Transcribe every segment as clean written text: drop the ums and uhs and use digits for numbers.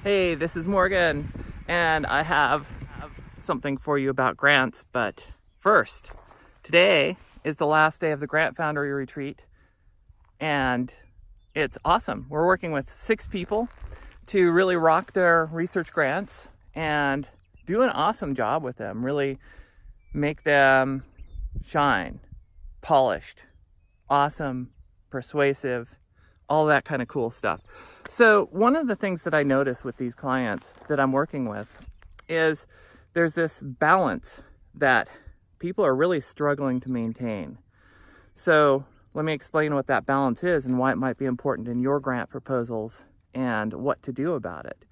Hey, this is Morgan, and I have something for you about grants. But first, today is the last day of the Grant Foundry Retreat, and it's awesome. We're working with 6 people to really rock their research grants and do an awesome job with them, really make them shine, polished, awesome, persuasive, all that kind of cool stuff. So one of the things that I notice with these clients that I'm working with is there's this balance that people are really struggling to maintain. So let me explain what that balance is and why it might be important in your grant proposals and what to do about it.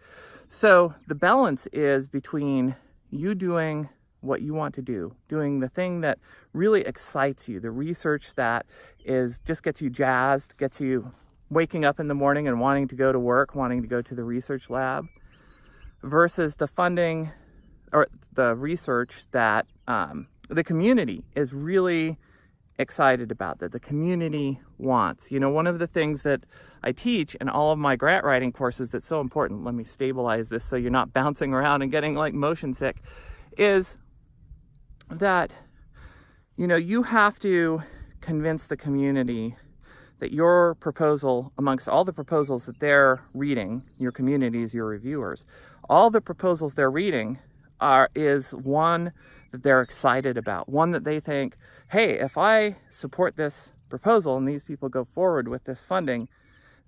So the balance is between you doing what you want to do, doing the thing that really excites you, the research that just gets you jazzed, gets you waking up in the morning and wanting to go to work, wanting to go to the research lab, versus the funding or the research that the community is really excited about, that the community wants. You know, one of the things that I teach in all of my grant writing courses that's so important, let me stabilize this so you're not bouncing around and getting like motion sick, is that, you know, you have to convince the community that your proposal, amongst all the proposals that they're reading, your community is your reviewers, all the proposals they're reading is one that they're excited about, one that they think, hey, if I support this proposal and these people go forward with this funding,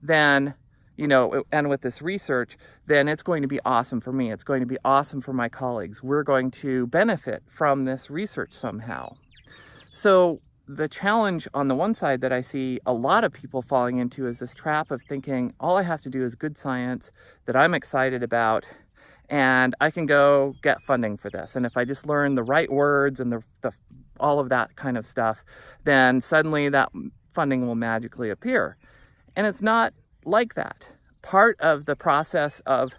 then, you know, and with this research, then it's going to be awesome for me. It's going to be awesome for my colleagues. We're going to benefit from this research somehow. So the challenge on the one side that I see a lot of people falling into is this trap of thinking all I have to do is good science that I'm excited about, and I can go get funding for this. And if I just learn the right words and the all of that kind of stuff, then suddenly that funding will magically appear. And it's not like that. Part of the process of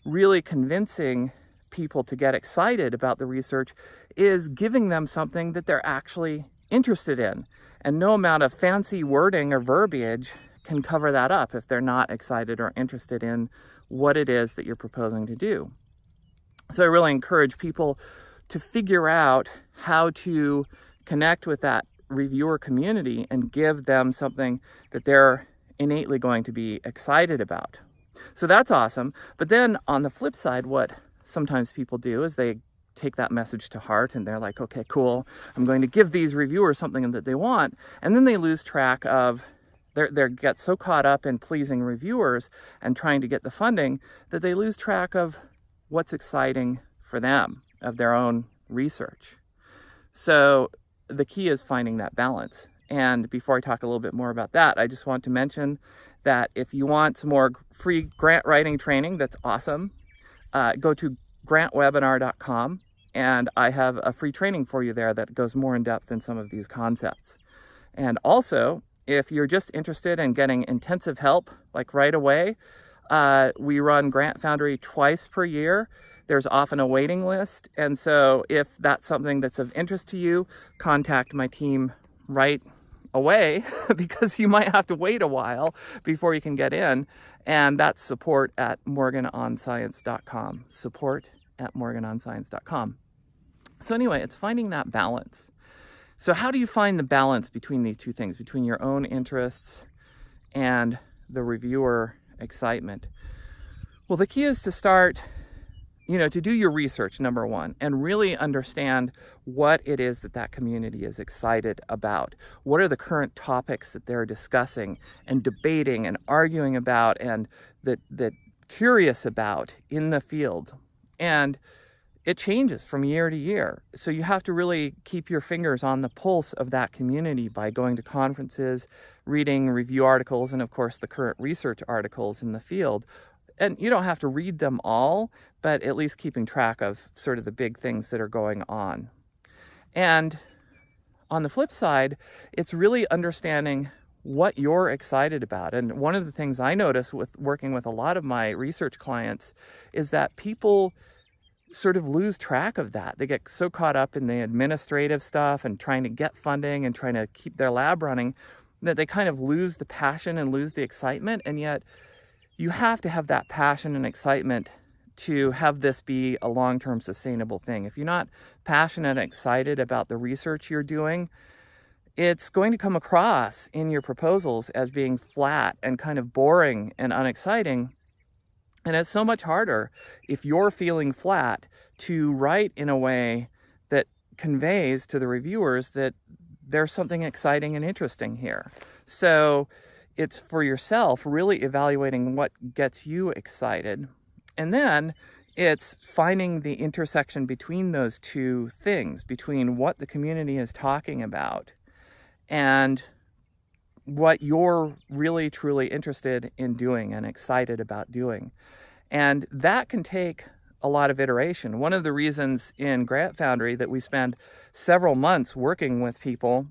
really convincing people to get excited about the research is giving them something that they're actually interested in. And no amount of fancy wording or verbiage can cover that up if they're not excited or interested in what it is that you're proposing to do. So I really encourage people to figure out how to connect with that reviewer community and give them something that they're innately going to be excited about. So that's awesome. But then on the flip side, what sometimes people do is they take that message to heart and they're like, okay, cool, I'm going to give these reviewers something that they want. And then they lose track of, they get so caught up in pleasing reviewers and trying to get the funding that they lose track of what's exciting for them, of their own research. So the key is finding that balance. And before I talk a little bit more about that, I just want to mention that if you want some more free grant writing training, that's awesome. Go to grantwebinar.com, and I have a free training for you there that goes more in depth in some of these concepts. And also, if you're just interested in getting intensive help, like right away, we run Grant Foundry twice per year. There's often a waiting list. And so if that's something that's of interest to you, contact my team right away because you might have to wait a while before you can get in. And that's support@morganonscience.com. Support@morganonscience.com. So anyway, it's finding that balance. So how do you find the balance between these two things, between your own interests and the reviewer excitement? Well, the key is to start, to do your research, number one, and really understand what it is that community is excited about. What are the current topics that they're discussing and debating and arguing about and that curious about in the field. And it changes from year to year. So you have to really keep your fingers on the pulse of that community by going to conferences, reading review articles, and of course the current research articles in the field. And you don't have to read them all, but at least keeping track of sort of the big things that are going on. And on the flip side, it's really understanding what you're excited about. And one of the things I notice with working with a lot of my research clients is that people sort of lose track of that. They get so caught up in the administrative stuff and trying to get funding and trying to keep their lab running that they kind of lose the passion and lose the excitement. And yet you have to have that passion and excitement to have this be a long-term sustainable thing. If you're not passionate and excited about the research you're doing, it's going to come across in your proposals as being flat and kind of boring and unexciting. And it's so much harder if you're feeling flat to write in a way that conveys to the reviewers that there's something exciting and interesting here. So it's for yourself really evaluating what gets you excited. And then it's finding the intersection between those two things, between what the community is talking about and what you're really truly interested in doing and excited about doing. And that can take a lot of iteration. One of the reasons in Grant Foundry that we spend several months working with people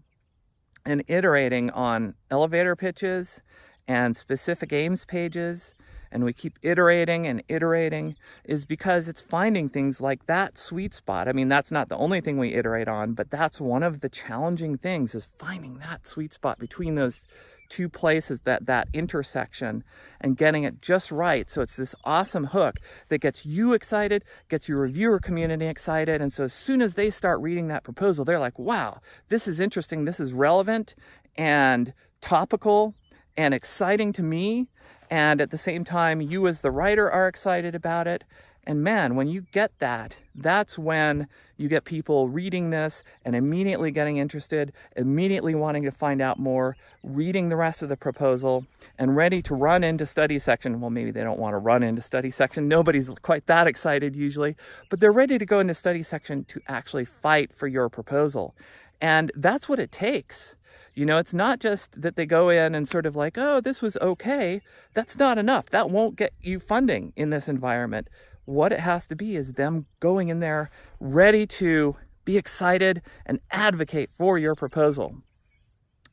and iterating on elevator pitches and specific aims pages, and we keep iterating and iterating, is because it's finding things like that sweet spot. I mean, that's not the only thing we iterate on, but that's one of the challenging things, is finding that sweet spot between those two places, that intersection, and getting it just right. So it's this awesome hook that gets you excited, gets your reviewer community excited. And so as soon as they start reading that proposal, they're like, wow, this is interesting. This is relevant and topical and exciting to me. And at the same time, you as the writer are excited about it. And man, when you get that, that's when you get people reading this and immediately getting interested, immediately wanting to find out more, reading the rest of the proposal, and ready to run into study section. Well, maybe they don't want to run into study section. Nobody's quite that excited usually, but they're ready to go into study section to actually fight for your proposal. And that's what it takes. You know, it's not just that they go in and sort of like, oh, this was okay. That's not enough. That won't get you funding in this environment. What it has to be is them going in there ready to be excited and advocate for your proposal.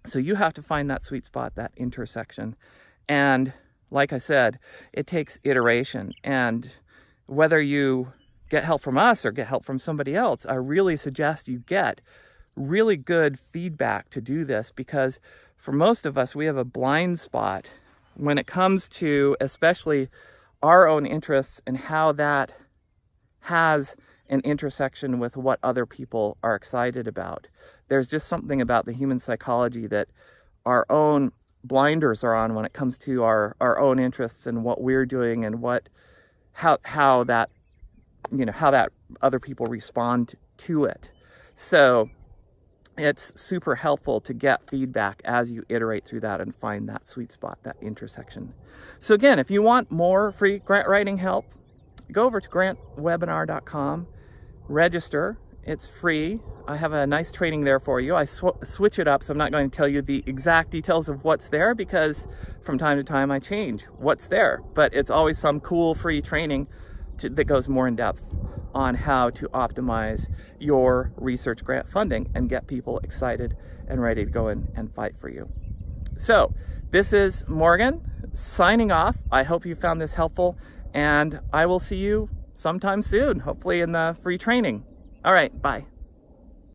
So you have to find that sweet spot, that intersection. And like I said, it takes iteration. And whether you get help from us or get help from somebody else, I really suggest you get really good feedback to do this, because for most of us, we have a blind spot when it comes to especially our own interests and how that has an intersection with what other people are excited about. There's just something about the human psychology that our own blinders are on when it comes to our own interests and what we're doing and how that other people respond to it. So it's super helpful to get feedback as you iterate through that and find that sweet spot, that intersection. So again, if you want more free grant writing help, go over to grantwebinar.com, register. It's free. I have a nice training there for you. I switch it up, so I'm not going to tell you the exact details of what's there, because from time to time I change what's there. But it's always some cool free training that goes more in depth on how to optimize your research grant funding and get people excited and ready to go in and fight for you. So this is Morgan signing off. I hope you found this helpful, and I will see you sometime soon, hopefully in the free training. All right, bye.